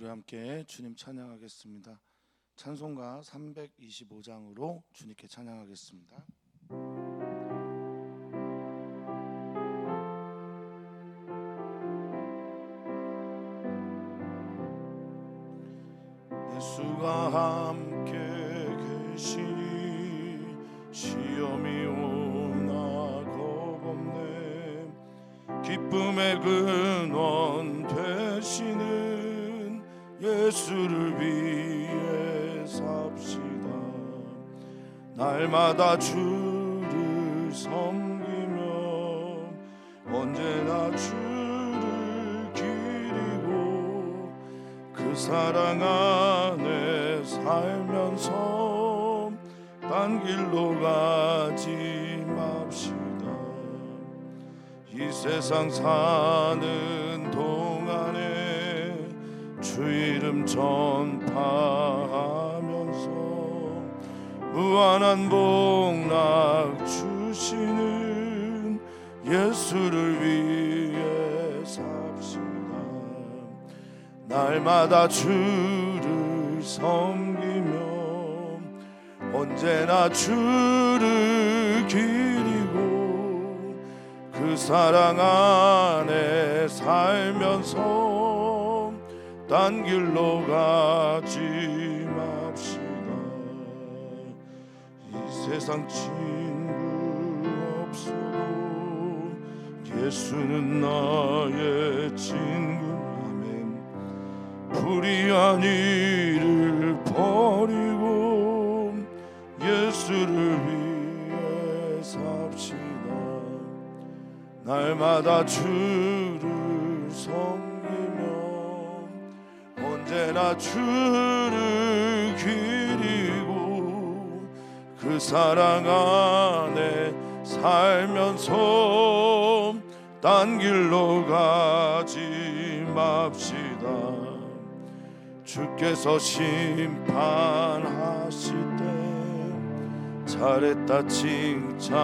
우리 함께 주님 찬양하겠습니다. 찬송가 325장으로 주님께 찬양하겠습니다. 예수가 함께 계시니 시험이 오나 겁없네. 기쁨의 근원 되시는 예수를 위해 삽시다. 날마다 주를 섬기며 언제나 주를 기리고 그 사랑 안에 살면서 딴 길로 가지 맙시다. 이 세상 사는 동안에 주 이름 전파하면서 무한한 복락 주시는 예수를 위해 삽시다. 날마다 주를 섬기며 언제나 주를 기리고 그 사랑 안에 살면서 딴 길로 가지 맙시다. 이 세상 친구 없어도 예수는 나의 친구. 아멘. 불의한 일을 버리고 예수를 위해 삽시다. 날마다 주를 섬기며 언제나 주를 기리고 그 사랑 안에 살면서 딴 길로 가지 맙시다. 주께서 심판하실 때 잘했다 칭찬하리니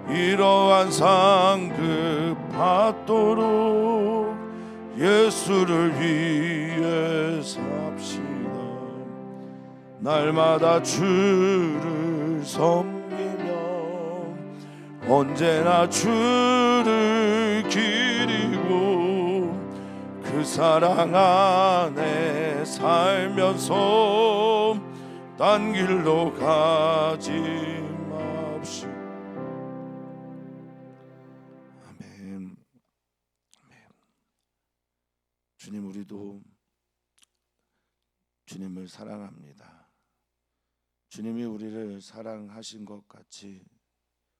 이러한 상급 받도록 예수를 위해 삽시다. 날마다 주를 섬기며 언제나 주를 기리고 그 사랑 안에 살면서 딴 길로 가지 맙시다. 아멘. 주님, 우리도 주님을 사랑합니다. 주님이 우리를 사랑하신 것 같이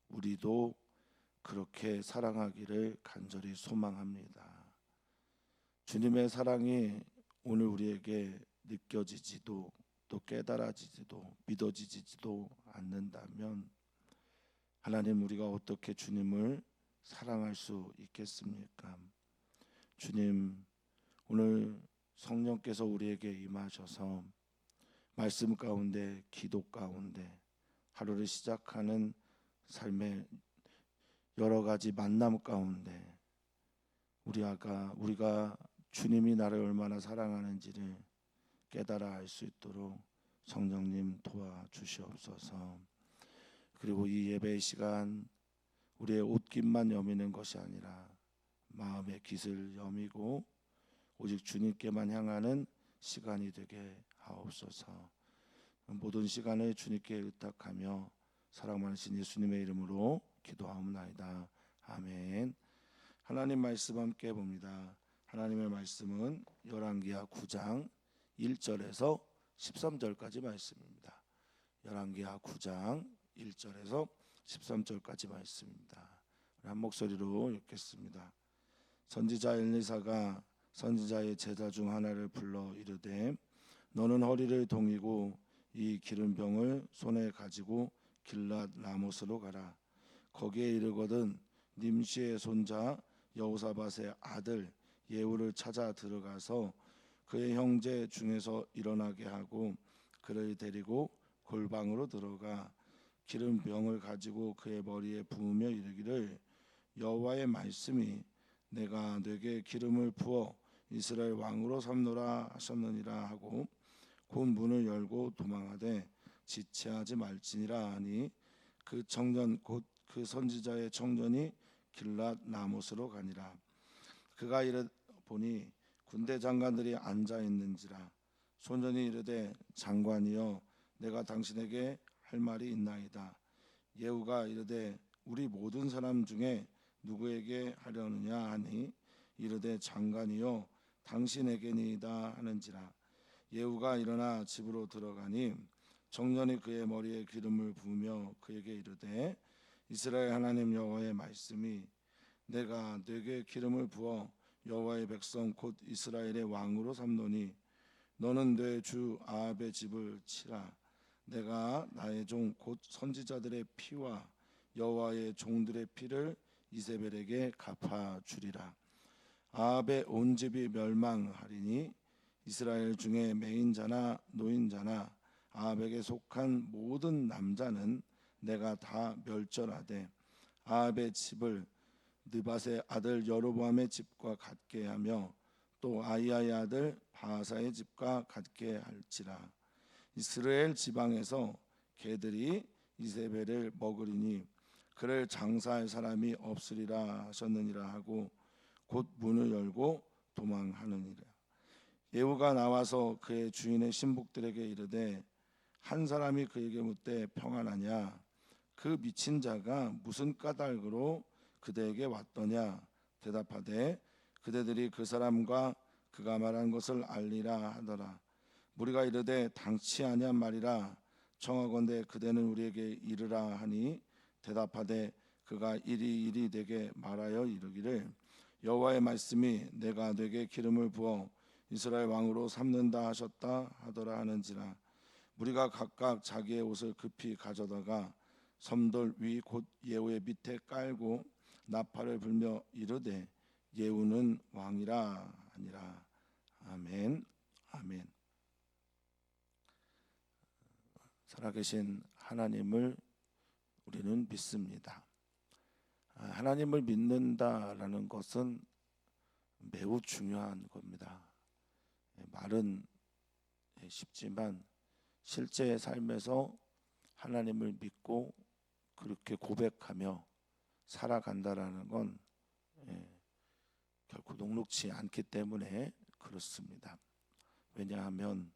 우리도 그렇게 사랑하기를 간절히 소망합니다. 주님의 사랑이 오늘 우리에게 느껴지지도 또 깨달아지지도 믿어지지도 않는다면 하나님, 우리가 어떻게 주님을 사랑할 수 있겠습니까? 주님, 오늘 성령께서 우리에게 임하셔서 말씀 가운데, 기도 가운데 하루를 시작하는 삶의 여러 가지 만남 가운데 우리가 주님이 나를 얼마나 사랑하는지를 깨달아 알 수 있도록 성령님 도와주시옵소서. 그리고 이 예배의 시간 우리의 옷깃만 여미는 것이 아니라 마음의 깃을 여미고 오직 주님께만 향하는 시간이 되게 하옵소서. 모든 시간을 주님께 의탁하며 사랑 많으신 예수님의 이름으로 기도하옵나이다. 아멘. 하나님 말씀 함께 봅니다. 하나님의 말씀은 열왕기하 9장 1절에서 13절까지 말씀입니다. 열왕기하 9장 1절에서 13절까지 말씀입니다. 한 목소리로 읽겠습니다. 선지자 엘리사가 선지자의 제자 중 하나를 불러 이르되 너는 허리를 동이고 이 기름병을 손에 가지고 길랏 라못으로 가라. 거기에 이르거든 님시의 손자 여호사밧의 아들 예후를 찾아 들어가서 그의 형제 중에서 일어나게 하고 그를 데리고 골방으로 들어가 기름병을 가지고 그의 머리에 부으며 이르기를 여호와의 말씀이 내가 네게 기름을 부어 이스라엘 왕으로 삼노라 하셨느니라 하고 곧 문을 열고 도망하되 지체하지 말지니라 하니 그 청년 곧 그 선지자의 청년이 길랏 라못으로 가니라. 그가 이르 보니 군대 장관들이 앉아 있는지라. 소년이 이르되 장관이여 내가 당신에게 할 말이 있나이다. 예후가 이르되 우리 모든 사람 중에 누구에게 하려느냐 하니 이르되 장관이여 당신에게니이다 하는지라. 예후가 일어나 집으로 들어가니 청년이 그의 머리에 기름을 부으며 그에게 이르되 이스라엘 하나님 여호와의 말씀이 내가 네게 기름을 부어 여호와의 백성 곧 이스라엘의 왕으로 삼노니 너는 내 주 아합의 집을 치라. 내가 나의 종 곧 선지자들의 피와 여호와의 종들의 피를 이세벨에게 갚아주리라. 아합의 온 집이 멸망하리니 이스라엘 중에 맹인자나 노인자나 아합에게 속한 모든 남자는 내가 다 멸절하되 아합의 집을 느밧의 아들 여로보암의 집과 같게 하며 또 아히야의 아들 바하사의 집과 같게 할지라. 이스라엘 지방에서 개들이 이세벨을 먹으리니 그를 장사할 사람이 없으리라 하셨느니라 하고 곧 문을 열고 도망하느니라. 예후가 나와서 그의 주인의 신복들에게 이르되 한 사람이 그에게 묻되 평안하냐 그 미친 자가 무슨 까닭으로 그대에게 왔더냐 대답하되 그대들이 그 사람과 그가 말한 것을 알리라 하더라. 무리가 이르되 당치 아니한 말이라 청하건대 그대는 우리에게 이르라 하니 대답하되 그가 이리 내게 말하여 이르기를 여호와의 말씀이 내가 네게 기름을 부어 이스라엘 왕으로 삼는다 하셨다 하더라 하는지라. 무리가 각각 자기의 옷을 급히 가져다가 섬돌 위 곧 예후의 밑에 깔고 나팔을 불며 이르되 예후는 왕이라 하니라. 아멘. 아멘. 살아계신 하나님을 우리는 믿습니다. 하나님을 믿는다라는 것은 매우 중요한 겁니다. 말은 쉽지만 실제의 삶에서 하나님을 믿고 그렇게 고백하며 살아간다라는 건 결코 녹록지 않기 때문에 그렇습니다. 왜냐하면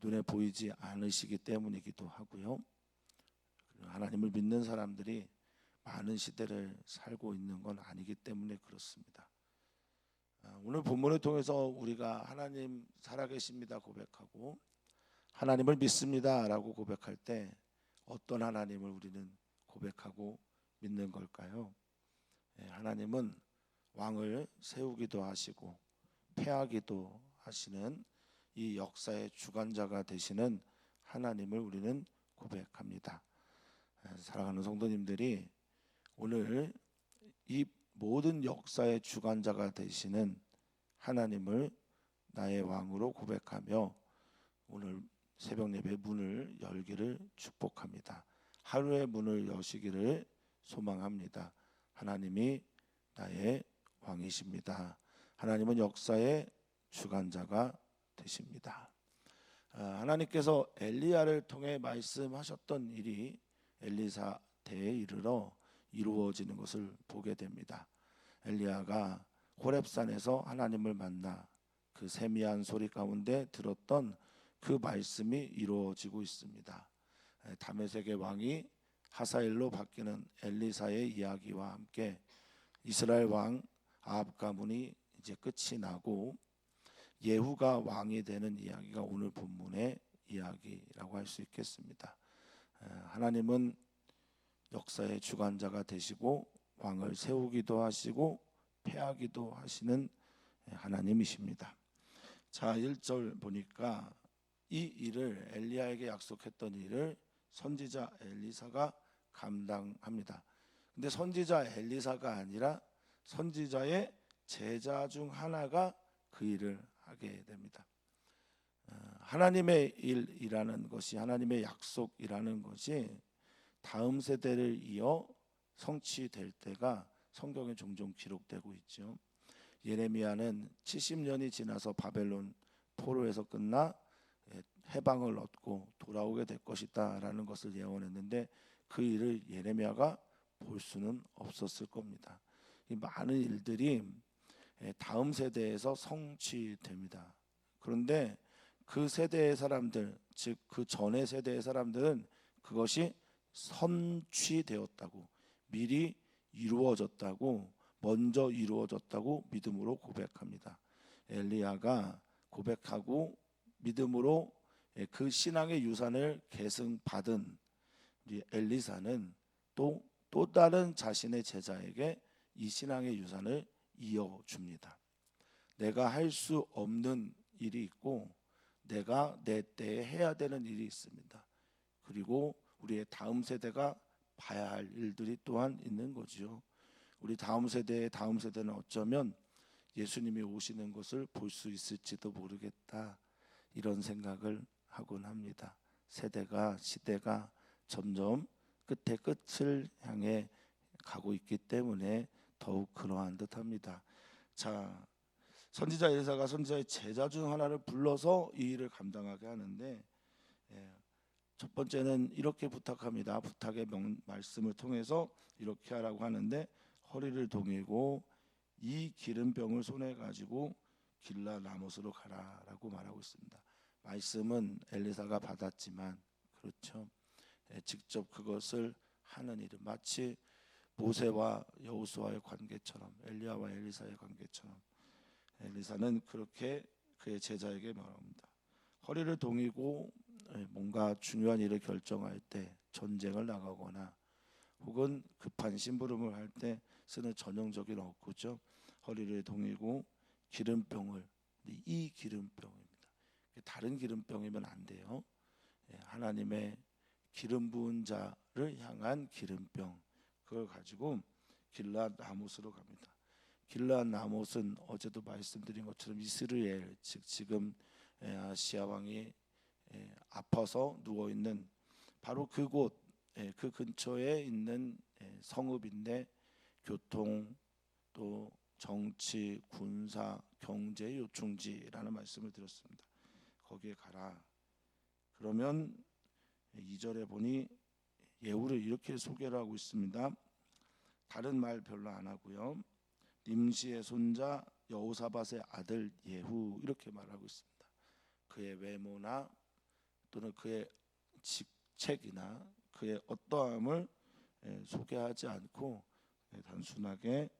눈에 보이지 않으시기 때문이기도 하고요. 하나님을 믿는 사람들이 많은 시대를 살고 있는 건 아니기 때문에 그렇습니다. 오늘 본문을 통해서 우리가 하나님 살아계십니다 고백하고 하나님을 믿습니다라고 고백할 때 어떤 하나님을 우리는 고백하고 믿는 걸까요? 하나님은 왕을 세우기도 하시고 패하기도 하시는 이 역사의 주관자가 되시는 하나님을 우리는 고백합니다. 사랑하는 성도님들이 오늘 이 모든 역사의 주관자가 되시는 하나님을 나의 왕으로 고백하며 오늘 새벽 예배 문을 열기를 축복합니다. 하루의 문을 여시기를 소망합니다. 하나님이 나의 왕이십니다. 하나님은 역사의 주관자가 되십니다. 하나님께서 엘리야를 통해 말씀하셨던 일이 엘리사 때에 이르러 이루어지는 것을 보게 됩니다. 엘리야가 호렙산에서 하나님을 만나 그 세미한 소리 가운데 들었던 그 말씀이 이루어지고 있습니다. 다메섹의 왕이 하사엘로 바뀌는 엘리사의 이야기와 함께 이스라엘 왕 아합 가문이 이제 끝이 나고 예후가 왕이 되는 이야기가 오늘 본문의 이야기라고 할 수 있겠습니다. 하나님은 역사의 주관자가 되시고 왕을 세우기도 하시고 패하기도 하시는 하나님이십니다. 자, 1절 보니까 이 일을 엘리야에게 약속했던 일을 선지자 엘리사가 감당합니다. 근데 선지자 엘리사가 아니라 선지자의 제자 중 하나가 그 일을 하게 됩니다. 하나님의 일이라는 것이 하나님의 약속이라는 것이 다음 세대를 이어 성취될 때가 성경에 종종 기록되고 있죠. 예레미야는 70년이 지나서 바벨론 포로에서 끝나 해방을 얻고 돌아오게 될 것이다 라는 것을 예언했는데 그 일을 예레미야가 볼 수는 없었을 겁니다. 이 많은 일들이 다음 세대에서 성취됩니다. 그런데 그 세대의 사람들, 즉 그 전의 세대의 사람들은 그것이 선취되었다고, 미리 이루어졌다고, 먼저 이루어졌다고 믿음으로 고백합니다. 엘리야가 고백하고 믿음으로 그 신앙의 유산을 계승받은 우리 엘리사는 또 다른 자신의 제자에게 이 신앙의 유산을 이어줍니다. 내가 할 수 없는 일이 있고 내가 내 때에 해야 되는 일이 있습니다. 그리고 우리의 다음 세대가 봐야 할 일들이 또한 있는 거지요. 우리 다음 세대는 어쩌면 예수님이 오시는 것을 볼 수 있을지도 모르겠다, 이런 생각을 하곤 합니다. 시대가 점점 끝에 끝을 향해 가고 있기 때문에 더욱 그러한 듯합니다. 자, 선지자 엘리사가 선지자의 제자 중 하나를 불러서 이 일을 감당하게 하는데, 첫 번째는 이렇게 부탁합니다. 부탁의 말씀을 통해서 이렇게 하라고 하는데, 허리를 동이고 이 기름병을 손에 가지고 길라 라못으로 가라라고 말하고 있습니다. 말씀은 엘리사가 받았지만, 그렇죠, 직접 그것을 하는 일은 마치 모세와 여호수아의 관계처럼, 엘리야와 엘리사의 관계처럼 엘리사는 그렇게 그의 제자에게 말합니다. 허리를 동이고 뭔가 중요한 일을 결정할 때, 전쟁을 나가거나 혹은 급한 심부름을 할 때 쓰는 전형적인 어구죠. 허리를 동이고 기름병을, 이 기름병입니다. 다른 기름병이면 안 돼요. 하나님의 기름 부은 자를 향한 기름병, 그걸 가지고 길랏 라못으로 갑니다. 길랏 라못은 어제도 말씀드린 것처럼 이스라엘, 즉 지금 아시아 왕이 아파서 누워 있는 바로 그곳, 그 근처에 있는 성읍인데, 교통 또 정치, 군사, 경제 요충지라는 말씀을 드렸습니다. 거기에 가라. 그러면 2절에 보니 예후를 이렇게 소개를 하고 있습니다. 다른 말 별로 안 하고요. nim시의 손자 여호사밧의 아들 예후, 이렇게 말하고 있습니다. 그의 외모나 또는 그의 직책이나 그의 어떠함을 소개하지 않고 단순하게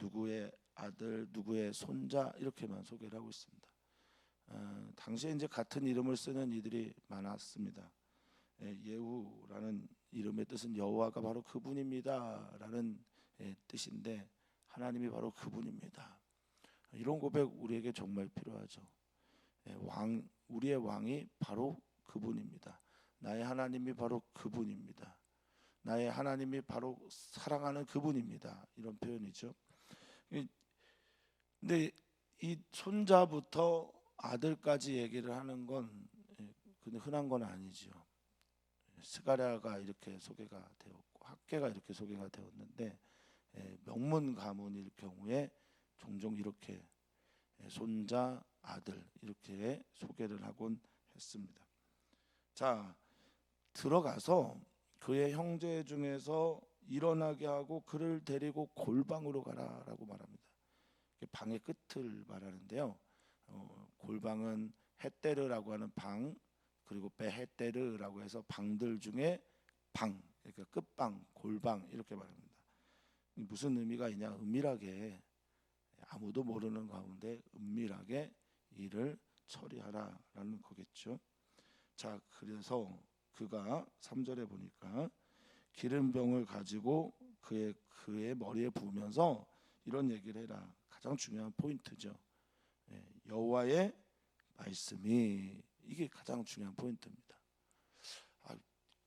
누구의 아들, 누구의 손자, 이렇게만 소개를 하고 있습니다. 당시에 이제 같은 이름을 쓰는 이들이 많았습니다. 예후라는 이름의 뜻은 여호와가 바로 그분입니다라는 뜻인데, 하나님이 바로 그분입니다. 이런 고백 우리에게 정말 필요하죠. 우리의 왕이 바로 그분입니다. 나의 하나님이 바로 그분입니다. 나의 하나님이 바로 사랑하는 그분입니다. 이런 표현이죠. 근데 이 손자부터 아들까지 얘기를 하는 건 흔한 건 아니죠. 스가랴가 이렇게 소개가 되었고 학개가 이렇게 소개가 되었는데, 명문 가문일 경우에 종종 이렇게 손자, 아들 이렇게 소개를 하곤 했습니다. 자, 들어가서 그의 형제 중에서 일어나게 하고 그를 데리고 골방으로 가라라고 말합니다. 방의 끝을 말하는데요. 골방은 헷데르라고 하는 방, 그리고 베헷데르라고 해서 방들 중에 방, 그러니까 끝방, 골방 이렇게 말합니다. 무슨 의미가 있냐? 은밀하게, 아무도 모르는 가운데 은밀하게 일을 처리하라라는 거겠죠. 자, 그래서 그가 3절에 보니까 기름병을 가지고 그의 머리에 부으면서 이런 얘기를 해라. 가장 중요한 포인트죠. 여호와의 말씀이, 이게 가장 중요한 포인트입니다.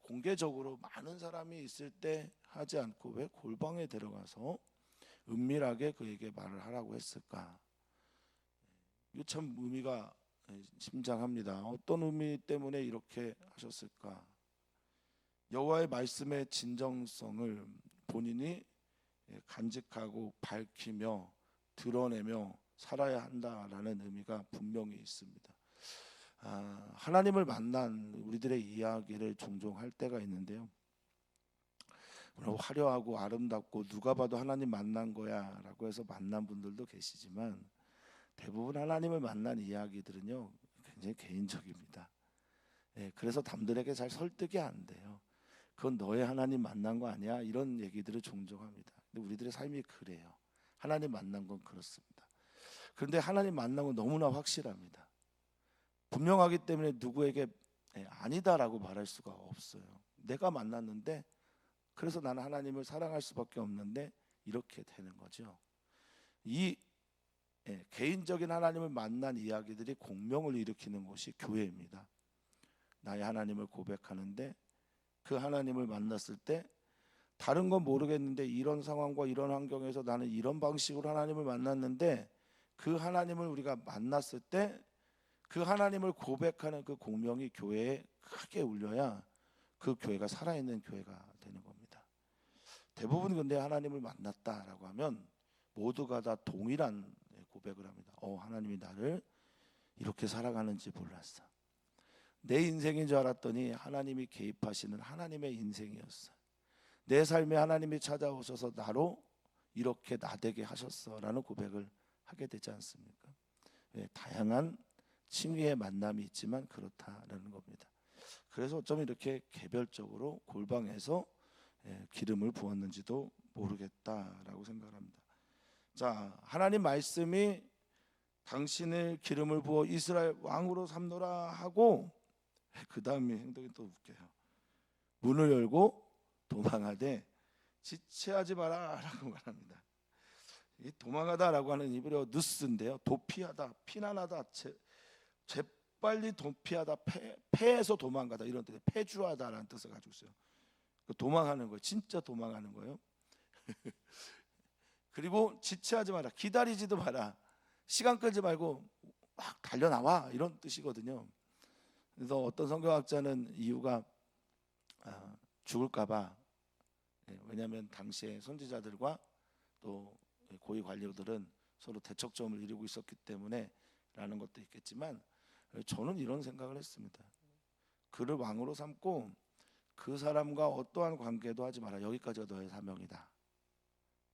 공개적으로 많은 사람이 있을 때 하지 않고 왜 골방에 들어가서 은밀하게 그에게 말을 하라고 했을까? 이거 참 의미가 심장합니다. 어떤 의미 때문에 이렇게 하셨을까? 여호와의 말씀의 진정성을 본인이 간직하고 밝히며 드러내며 살아야 한다라는 의미가 분명히 있습니다. 하나님을 만난 우리들의 이야기를 종종 할 때가 있는데요. 화려하고 아름답고 누가 봐도 하나님 만난 거야 라고 해서 만난 분들도 계시지만, 대부분 하나님을 만난 이야기들은요 굉장히 개인적입니다. 그래서 남들에게 잘 설득이 안 돼요. 그건 너의 하나님 만난 거 아니야? 이런 얘기들을 종종 합니다. 근데 우리들의 삶이 그래요. 하나님 만난 건 그렇습니다. 그런데 하나님 만난 건 너무나 확실합니다. 분명하기 때문에 누구에게 아니다라고 말할 수가 없어요. 내가 만났는데, 그래서 나는 하나님을 사랑할 수밖에 없는데 이렇게 되는 거죠. 이 개인적인 하나님을 만난 이야기들이 공명을 일으키는 곳이 교회입니다. 나의 하나님을 고백하는데, 그 하나님을 만났을 때 다른 건 모르겠는데 이런 상황과 이런 환경에서 나는 이런 방식으로 하나님을 만났는데, 그 하나님을 우리가 만났을 때 그 하나님을 고백하는 그 공명이 교회에 크게 울려야 그 교회가 살아있는 교회가 되는 겁니다. 대부분 근데 하나님을 만났다라고 하면 모두가 다 동일한 고백을 합니다. 하나님이 나를 이렇게 살아가는지 몰랐어. 내 인생인 줄 알았더니 하나님이 개입하시는 하나님의 인생이었어. 내 삶에 하나님이 찾아오셔서 나로 이렇게 나되게 하셨어라는 고백을 하게 되지 않습니까? 다양한 칭의의 만남이 있지만 그렇다라는 겁니다. 그래서 어쩜 이렇게 개별적으로 골방에서 기름을 부었는지도 모르겠다라고 생각합니다. 자, 하나님 말씀이 당신을 기름을 부어 이스라엘 왕으로 삼노라 하고, 그 다음에 행동이 또 웃겨요. 문을 열고 도망하되 지체하지 마라 라고 말합니다. 이 도망하다라고 하는 히브리어 느스인데요, 도피하다, 피난하다, 재빨리 도피하다, 패해서 도망가다 이런 뜻이에요. 패주하다라는 뜻을 가지고 있어요. 도망하는 거예요. 진짜 도망하는 거예요. 그리고 지체하지 마라, 기다리지도 마라, 시간 끌지 말고 막 달려나와 이런 뜻이거든요. 그래서 어떤 성경학자는 이유가 죽을까봐, 왜냐하면 당시에 선지자들과 또 고위 관료들은 서로 대척점을 이루고 있었기 때문에 라는 것도 있겠지만, 저는 이런 생각을 했습니다. 그를 왕으로 삼고 그 사람과 어떠한 관계도 하지 마라. 여기까지가 너의 사명이다.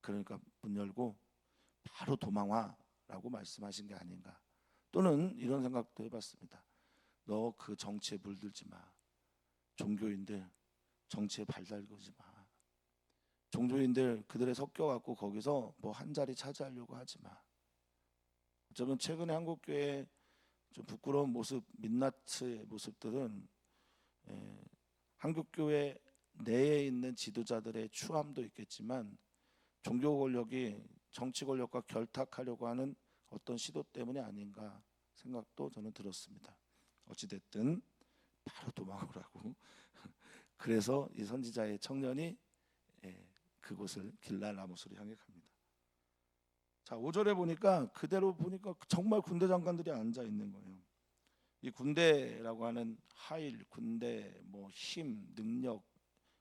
그러니까 문 열고 바로 도망와 라고 말씀하신 게 아닌가. 또는 이런 생각도 해봤습니다. 너 그 정치에 물들지 마. 종교인들 정치에 발달거지 마. 종교인들 그들에 섞여갖고 거기서 뭐 한 자리 차지하려고 하지 마. 어쩌면 최근에 한국교회 좀 부끄러운 모습, 민낯의 모습들은 한국교회 내에 있는 지도자들의 추함도 있겠지만, 종교 권력이 정치 권력과 결탁하려고 하는 어떤 시도 때문이 아닌가 생각도 저는 들었습니다. 어찌됐든 바로 도망오라고. 그래서 이 선지자의 청년이 그곳을 길랄 라모스로 향해 갑니다. 자, 5절에 보니까 그대로 보니까 정말 군대 장관들이 앉아 있는 거예요. 이 군대라고 하는 하일, 군대, 뭐 힘, 능력,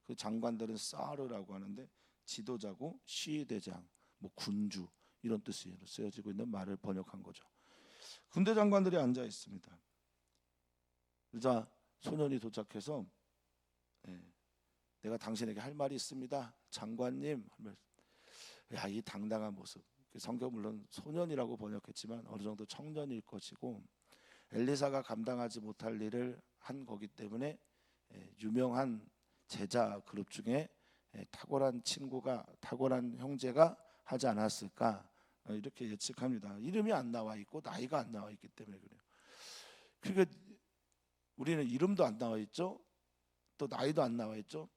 그 장관들은 사르라고 하는데 지도자고 시대장, 뭐 군주 이런 뜻으로 쓰여지고 있는 말을 번역한 거죠. 군대 장관들이 앉아 있습니다. 그러자 소년이 도착해서 내가 당신에게 할 말이 있습니다, 장관님. 야, 이 당당한 모습. 성경 물론 소년이라고 번역했지만 어느 정도 청년일 것이고, 엘리사가 감당하지 못할 일을 한 거기 때문에 유명한 제자 그룹 중에 탁월한 친구가, 탁월한 형제가 하지 않았을까 이렇게 예측합니다. 이름이 안 나와 있고 나이가 안 나와 있기 때문에 그래요. 그러니까 우리는 이름도 안 나와 있죠, 또 나이도 안 나와 있죠.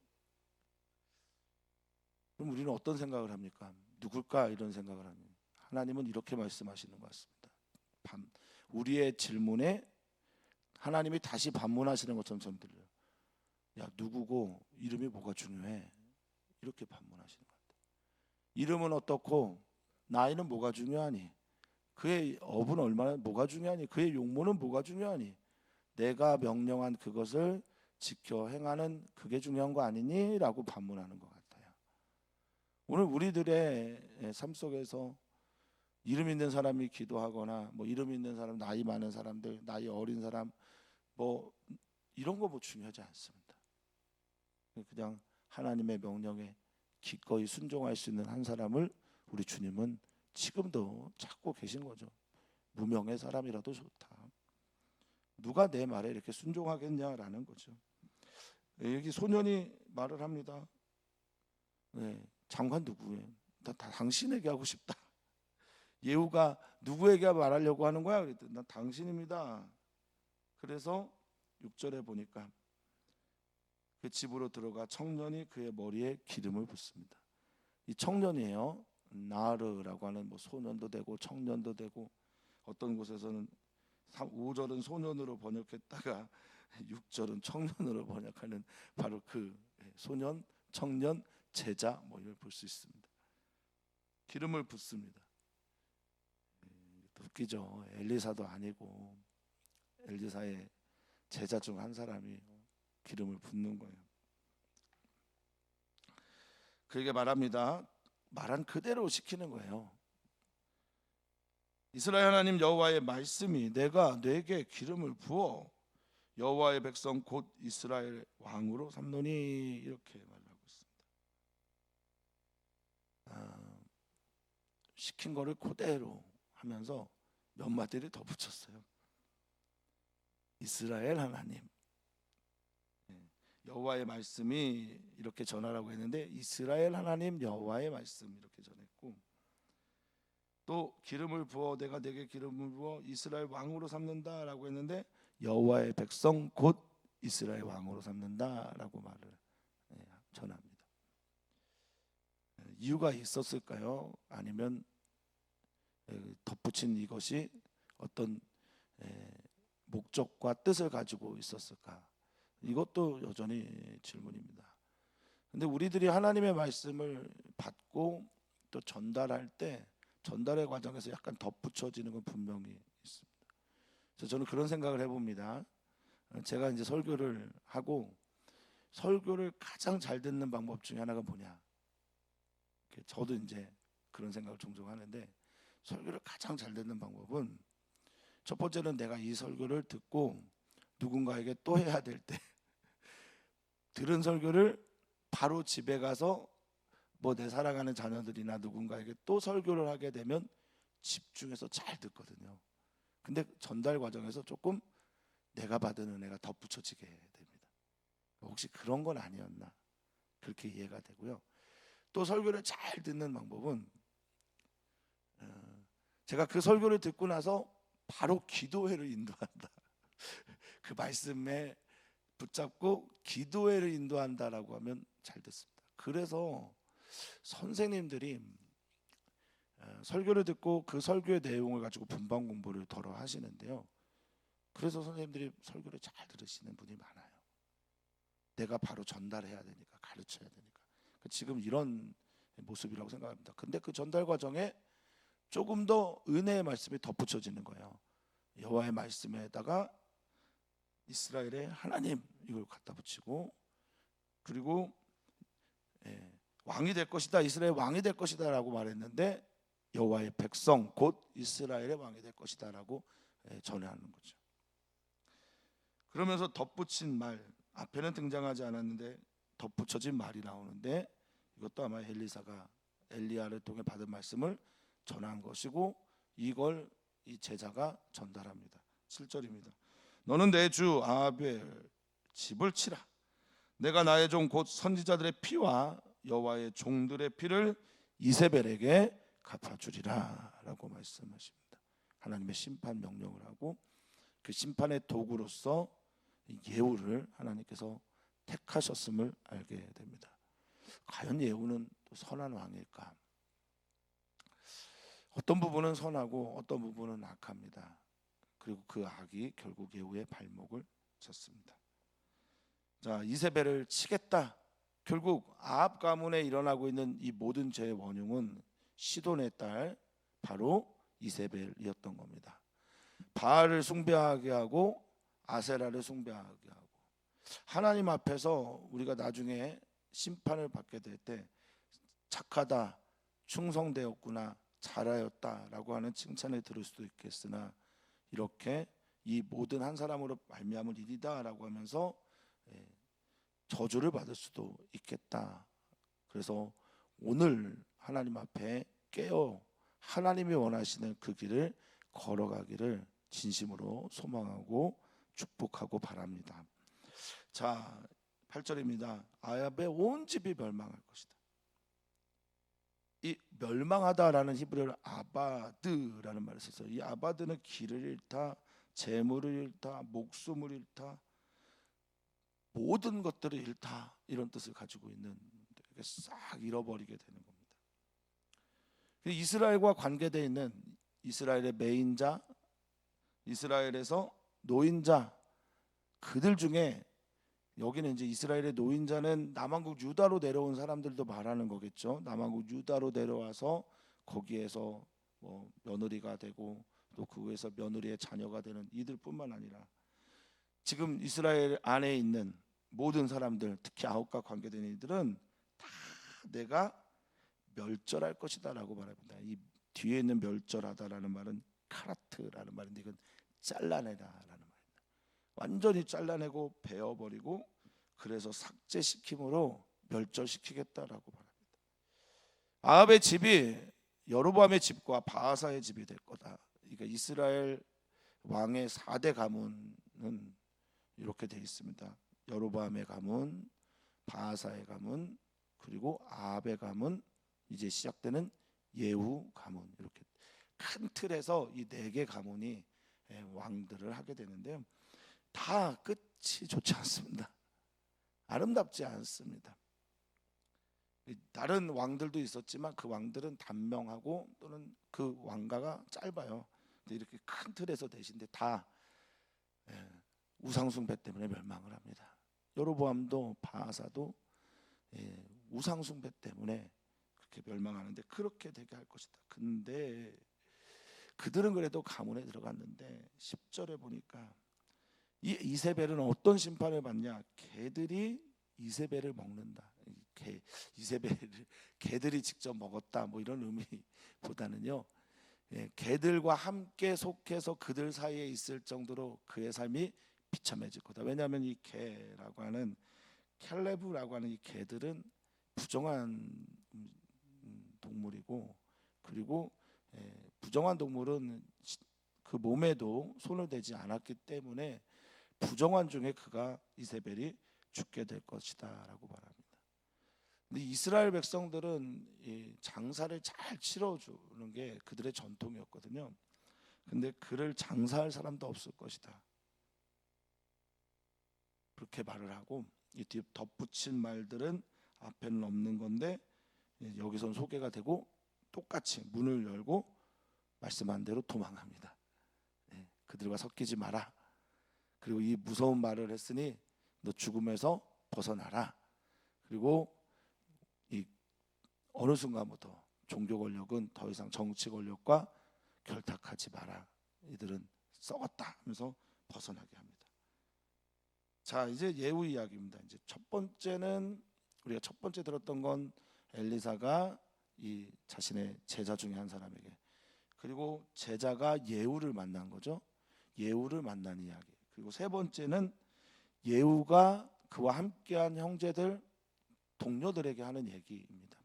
그럼 우리는 어떤 생각을 합니까? 누굴까 이런 생각을 합니다. 하나님은 이렇게 말씀하시는 것 같습니다. 우리의 질문에 하나님이 다시 반문하시는 것처럼 저는 들려요. 야, 누구고 이름이 뭐가 중요해? 이렇게 반문하시는 것 같아요. 이름은 어떻고 나이는 뭐가 중요하니? 그의 업은 얼마나 뭐가 중요하니? 그의 용모는 뭐가 중요하니? 내가 명령한 그것을 지켜 행하는 그게 중요한 거 아니니? 라고 반문하는 것 같아요. 오늘 우리들의 삶 속에서 이름 있는 사람이 기도하거나 뭐 이름 있는 사람, 나이 많은 사람들, 나이 어린 사람 뭐 이런 거 뭐 중요하지 않습니다. 그냥 하나님의 명령에 기꺼이 순종할 수 있는 한 사람을 우리 주님은 지금도 찾고 계신 거죠. 무명의 사람이라도 좋다. 누가 내 말에 이렇게 순종하겠냐라는 거죠. 여기 소년이 말을 합니다. 네, 장관 누구예요? 나 당신에게 하고 싶다. 예후가 누구에게 말하려고 하는 거야? 그랬더니 난 당신입니다. 그래서 6절에 보니까 그 집으로 들어가 청년이 그의 머리에 기름을 붓습니다. 이 청년이에요. 나르라고 하는 뭐 소년도 되고 청년도 되고, 어떤 곳에서는 5절은 소년으로 번역했다가 6절은 청년으로 번역하는 바로 그 소년, 청년, 제자 뭐 이걸 볼 수 있습니다. 기름을 붓습니다. 웃기죠. 엘리사도 아니고 엘리사의 제자 중 한 사람이 기름을 붓는 거예요. 그에게 말합니다. 말한 그대로 시키는 거예요. 이스라엘 하나님 여호와의 말씀이 내가 내게 기름을 부어 여호와의 백성 곧 이스라엘 왕으로 삼노니 이렇게 말하고 있습니다. 시킨 거를 그대로 하면서 몇 마디를 더 붙였어요. 이스라엘 하나님, 여호와의 말씀이 이렇게 전하라고 했는데 이스라엘 하나님 여호와의 말씀 이렇게 전했고, 또 기름을 부어 내가 내게 기름을 부어 이스라엘 왕으로 삼는다라고 했는데 여호와의 백성 곧 이스라엘 왕으로 삼는다라고 말을 전합니다. 이유가 있었을까요? 아니면 덧붙인 이것이 어떤 목적과 뜻을 가지고 있었을까? 이것도 여전히 질문입니다. 근데 우리들이 하나님의 말씀을 받고 또 전달할 때 전달의 과정에서 약간 덧붙여지는 건 분명히 있습니다. 그래서 저는 그런 생각을 해봅니다. 제가 이제 설교를 하고 설교를 가장 잘 듣는 방법 중에 하나가 뭐냐? 저도 이제 그런 생각을 종종 하는데, 설교를 가장 잘 듣는 방법은 첫 번째는 내가 이 설교를 듣고 누군가에게 또 해야 될 때 들은 설교를 바로 집에 가서 뭐 내 사랑하는 자녀들이나 누군가에게 또 설교를 하게 되면 집중해서 잘 듣거든요. 근데 전달 과정에서 조금 내가 받은 은혜가 덧붙여지게 됩니다. 혹시 그런 건 아니었나 그렇게 이해가 되고요. 또 설교를 잘 듣는 방법은 제가 그 설교를 듣고 나서 바로 기도회를 인도한다. 그 말씀에 붙잡고 기도회를 인도한다라고 하면 잘 듣습니다. 그래서 선생님들이 설교를 듣고 그 설교의 내용을 가지고 분방 공부를 덜어 하시는데요. 그래서 선생님들이 설교를 잘 들으시는 분이 많아요. 내가 바로 전달해야 되니까, 가르쳐야 되니까. 지금 이런 모습이라고 생각합니다. 근데 그 전달 과정에 조금 더 은혜의 말씀이 덧붙여지는 거예요. 여호와의 말씀에다가 이스라엘의 하나님 이걸 갖다 붙이고, 그리고 왕이 될 것이다, 이스라엘 왕이 될 것이다 라고 말했는데 여호와의 백성 곧 이스라엘의 왕이 될 것이다 라고 전하는 거죠. 그러면서 덧붙인 말, 앞에는 등장하지 않았는데 덧붙여진 말이 나오는데, 이것도 아마 엘리사가 엘리야를 통해 받은 말씀을 전한 것이고, 이걸 이 제자가 전달합니다. 7절입니다. 너는 내 주 아합의 집을 치라. 내가 나의 종 곧 선지자들의 피와 여호와의 종들의 피를 이세벨에게 갚아주리라 라고 말씀하십니다. 하나님의 심판 명령을 하고 그 심판의 도구로서 예후를 하나님께서 택하셨음을 알게 됩니다. 과연 예후는 또 선한 왕일까? 어떤 부분은 선하고 어떤 부분은 악합니다. 그리고 그 악이 결국 예후의 발목을 쳤습니다. 자, 이세벨을 치겠다. 결국 아합 가문에 일어나고 있는 이 모든 죄의 원흉은 시돈의 딸 바로 이세벨이었던 겁니다. 바알을 숭배하게 하고 아세라를 숭배하게 하고, 하나님 앞에서 우리가 나중에 심판을 받게 될 때 착하다, 충성되었구나, 잘하였다라고 하는 칭찬을 들을 수도 있겠으나 이렇게 이 모든 한 사람으로 말미암을 일이다라고 하면서 저주를 받을 수도 있겠다. 그래서 오늘 하나님 앞에 깨어 하나님이 원하시는 그 길을 걸어가기를 진심으로 소망하고 축복하고 바랍니다. 자, 8절입니다. 아합의 온 집이 멸망할 것이다. 이 멸망하다라는 히브리어로 아바드라는 말을 써서 이 아바드는 길을 잃다, 재물을 잃다, 목숨을 잃다, 모든 것들을 잃다 이런 뜻을 가지고 있는, 싹 잃어버리게 되는 겁니다. 이스라엘과 관계되어 있는 이스라엘의 메인자, 이스라엘에서 노인자, 그들 중에 여기는 이제 이스라엘의 노인자는 남왕국 유다로 내려온 사람들도 말하는 거겠죠. 남왕국 유다로 내려와서 거기에서 뭐 며느리가 되고 또 그에서 며느리의 자녀가 되는 이들뿐만 아니라 지금 이스라엘 안에 있는 모든 사람들, 특히 아합과 관계된 이들은 다 내가 멸절할 것이다라고 말합니다. 이 뒤에 있는 멸절하다라는 말은 카라트라는 말인데 이건 잘라내다라는 말입니다. 완전히 잘라내고 베어버리고 그래서 삭제시킴으로 멸절시키겠다라고 말합니다. 아합의 집이 여로보암의 집과 바하사의 집이 될 거다. 그러니까 이스라엘 왕의 4대 가문은 이렇게 되어 있습니다. 여로보암의 가문, 바하사의 가문, 그리고 아합의 가문, 이제 시작되는 예후 가문, 이렇게 큰 틀에서 이 4개 가문이 왕들을 하게 되는데요. 다 끝이 좋지 않습니다. 아름답지 않습니다. 다른 왕들도 있었지만 그 왕들은 단명하고 또는 그 왕가가 짧아요. 이렇게 큰 틀에서 되신데 다 우상숭배 때문에 멸망을 합니다. 여로보암도 바하사도 우상숭배 때문에 그렇게 멸망하는데 그렇게 되게 할 것이다. 근데 그들은 그래도 가문에 들어갔는데 10절에 보니까 이 이세벨은 어떤 심판을 받냐? 개들이 이세벨을 먹는다. 개들이 직접 먹었다 뭐 이런 의미보다는요, 개들과 함께 속해서 그들 사이에 있을 정도로 그의 삶이 비참해질 거다. 왜냐하면 이 개라고 하는 켈레브라고 하는 이 개들은 부정한 동물이고, 그리고 부정한 동물은 그 몸에도 손을 대지 않았기 때문에 부정한 중에 그가 이세벨이 죽게 될 것이다라고 말합니다. 근데 이스라엘 백성들은 이 장사를 잘 치러주는 게 그들의 전통이었거든요. 근데 그를 장사할 사람도 없을 것이다, 그렇게 말을 하고 이 뒤에 덧붙인 말들은 앞에는 없는 건데 여기선 소개가 되고 똑같이 문을 열고 말씀한 대로 도망합니다. 그들과 섞이지 마라. 그리고 이 무서운 말을 했으니 너 죽음에서 벗어나라. 그리고 이 어느 순간부터 종교 권력은 더 이상 정치 권력과 결탁하지 마라. 이들은 썩었다 하면서 벗어나게 합니다. 자, 이제 예후 이야기입니다. 이제 첫 번째는 우리가 첫 번째 들었던 건 엘리사가 이 자신의 제자 중에 한 사람에게, 그리고 제자가 예후를 만난 거죠. 예후를 만난 이야기. 그리고 세 번째는 예후가 그와 함께한 형제들, 동료들에게 하는 얘기입니다.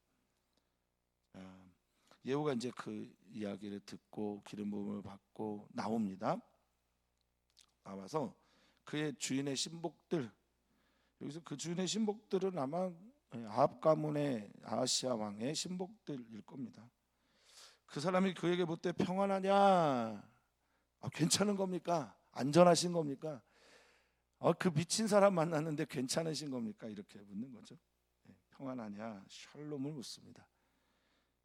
예후가 이제 그 이야기를 듣고 기름 부음을 받고 나옵니다. 나와서 그의 주인의 신복들, 여기서 그 주인의 신복들은 아마 아합 가문의 아하시아 왕의 신복들일 겁니다. 그 사람이 그에게 묻되 평안하냐? 괜찮은 겁니까? 안전하신 겁니까? 그 미친 사람 만났는데 괜찮으신 겁니까? 이렇게 묻는 거죠. 평안하냐? 샬롬을 묻습니다.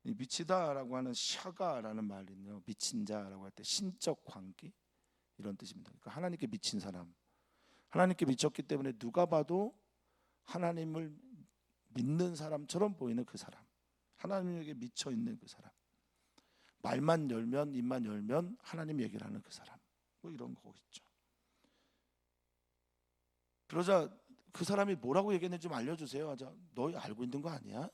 이 미치다라고 하는 샤가라는 말은요, 미친 자라고 할 때 신적 관계 이런 뜻입니다. 그러니까 하나님께 미친 사람, 하나님께 미쳤기 때문에 누가 봐도 하나님을 믿는 사람처럼 보이는 그 사람, 하나님에게 미쳐 있는 그 사람, 말만 열면 입만 열면 하나님 얘기를 하는 그 사람, 뭐 이런 거겠죠. 그러자 그 사람이 뭐라고 얘기했는지 좀 알려주세요 하자, 너 알고 있는 거 아니야?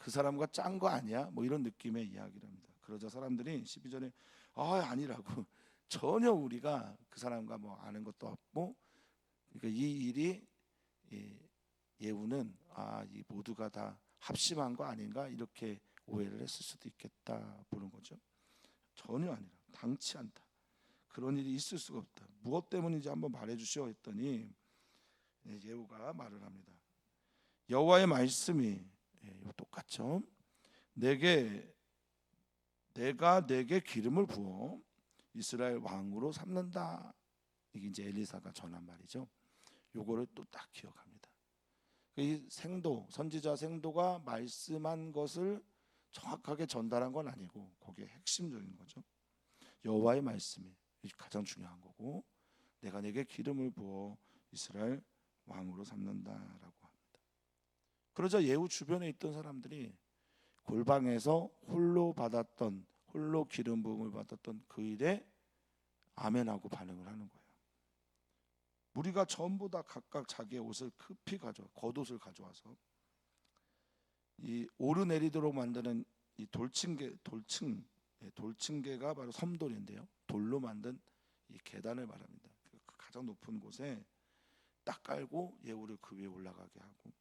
그 사람과 짠 거 아니야? 뭐 이런 느낌의 이야기를 합니다. 그러자 사람들이 12절에 아니라고 전혀 우리가 그 사람과 뭐 아는 것도 없고, 그러니까 이 일이 예후는 이 모두가 다 합심한 거 아닌가 이렇게 오해를 했을 수도 있겠다 보는 거죠. 전혀 아니라, 당치 않다. 그런 일이 있을 수가 없다. 무엇 때문인지 한번 말해주시오 했더니 예후가 말을 합니다. 여호와의 말씀이 똑같죠. 내가 내게 기름을 부어 이스라엘 왕으로 삼는다. 이게 이제 엘리사가 전한 말이죠. 요거를 또 딱 기억합니다. 이 선지자 생도가 말씀한 것을 정확하게 전달한 건 아니고 그게 핵심적인 거죠. 여호와의 말씀이 가장 중요한 거고, 내가 내게 기름을 부어 이스라엘 왕으로 삼는다라고 합니다. 그러자 예후 주변에 있던 사람들이 골방에서 홀로 기름 부음을 받았던 그 일에 아멘하고 반응을 하는 거예요. 무리가 전부 다 각각 자기의 옷을 급히 겉옷을 가져와서 이 오르내리도록 만드는 이 돌층계가 바로 섬돌인데요. 돌로 만든 이 계단을 말합니다. 그 가장 높은 곳에 딱 깔고 예후를 그 위에 올라가게 하고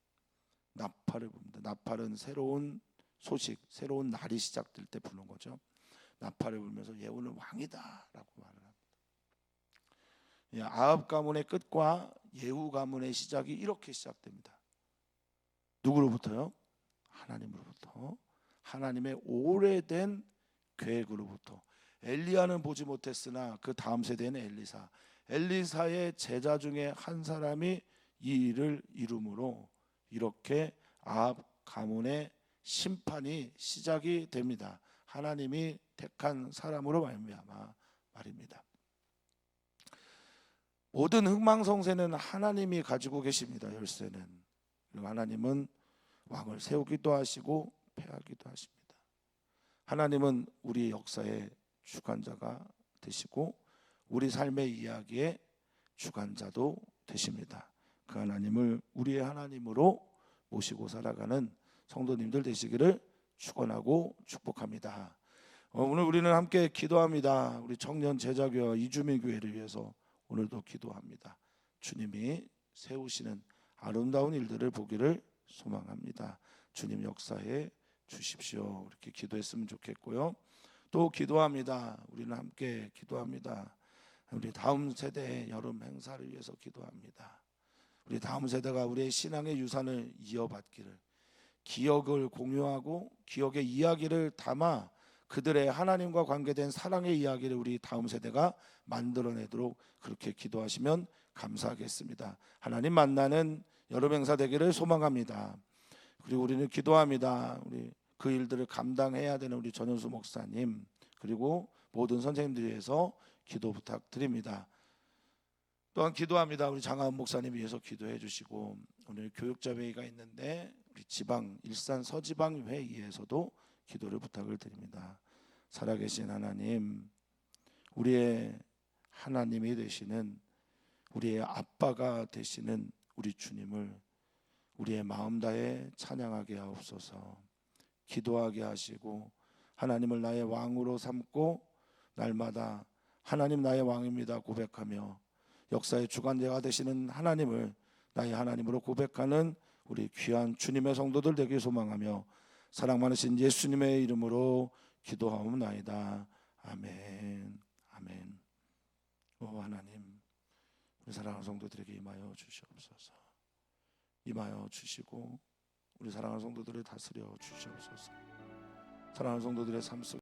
나팔을 붑니다. 나팔은 새로운 소식, 새로운 날이 시작될 때 부는 거죠. 나팔을 불면서 예후는 왕이다라고 말을 합니다. 아합 가문의 끝과 예후 가문의 시작이 이렇게 시작됩니다. 누구로부터요? 하나님으로부터. 하나님의 오래된 계획으로부터. 엘리야는 보지 못했으나 그 다음 세대는 엘리사의 제자 중에 한 사람이 이 일을 이루므로 이렇게 아합 가문의 심판이 시작이 됩니다. 하나님이 택한 사람으로 말미암아 말입니다. 모든 흥망성쇠는 하나님이 가지고 계십니다. 열쇠는. 그리고 하나님은 왕을 세우기도 하시고 폐하기도 하십니다. 하나님은 우리 역사의 주관자가 되시고 우리 삶의 이야기의 주관자도 되십니다. 그 하나님을 우리의 하나님으로 모시고 살아가는 성도님들 되시기를 축원하고 축복합니다. 오늘 우리는 함께 기도합니다. 우리 청년 제자교회와 이주민 교회를 위해서 오늘도 기도합니다. 주님이 세우시는 아름다운 일들을 보기를 소망합니다. 주님 역사해 주십시오. 이렇게 기도했으면 좋겠고요. 또 기도합니다. 우리는 함께 기도합니다. 우리 다음 세대의 여름 행사를 위해서 기도합니다. 우리 다음 세대가 우리의 신앙의 유산을 이어받기를, 기억을 공유하고 기억의 이야기를 담아 그들의 하나님과 관계된 사랑의 이야기를 우리 다음 세대가 만들어내도록 그렇게 기도하시면 감사하겠습니다. 하나님 만나는 여름 행사 되기를 소망합니다. 그리고 우리는 기도합니다. 우리 그 일들을 감당해야 되는 우리 전현수 목사님, 그리고 모든 선생님들 위해서 기도 부탁드립니다. 또한 기도합니다. 우리 장하은 목사님 위해서 기도해 주시고, 오늘 교육자 회의가 있는데 우리 지방 일산 서지방 회의에서도 기도를 부탁을 드립니다. 살아계신 하나님, 우리의 하나님이 되시는, 우리의 아빠가 되시는 우리 주님을 우리의 마음 다해 찬양하게 하옵소서. 기도하게 하시고 하나님을 나의 왕으로 삼고 날마다 하나님 나의 왕입니다 고백하며 역사의 주관자가 되시는 하나님을 나의 하나님으로 고백하는 우리 귀한 주님의 성도들 되길 소망하며 사랑 많으신 예수님의 이름으로 기도하옵나이다. 아멘. 아멘. 오 하나님, 우리 사랑하는 성도들에게 임하여 주시옵소서. 임하여 주시고 우리 사랑하는 성도들을 다스려 주시옵소서. 사랑하는 성도들의 삶 속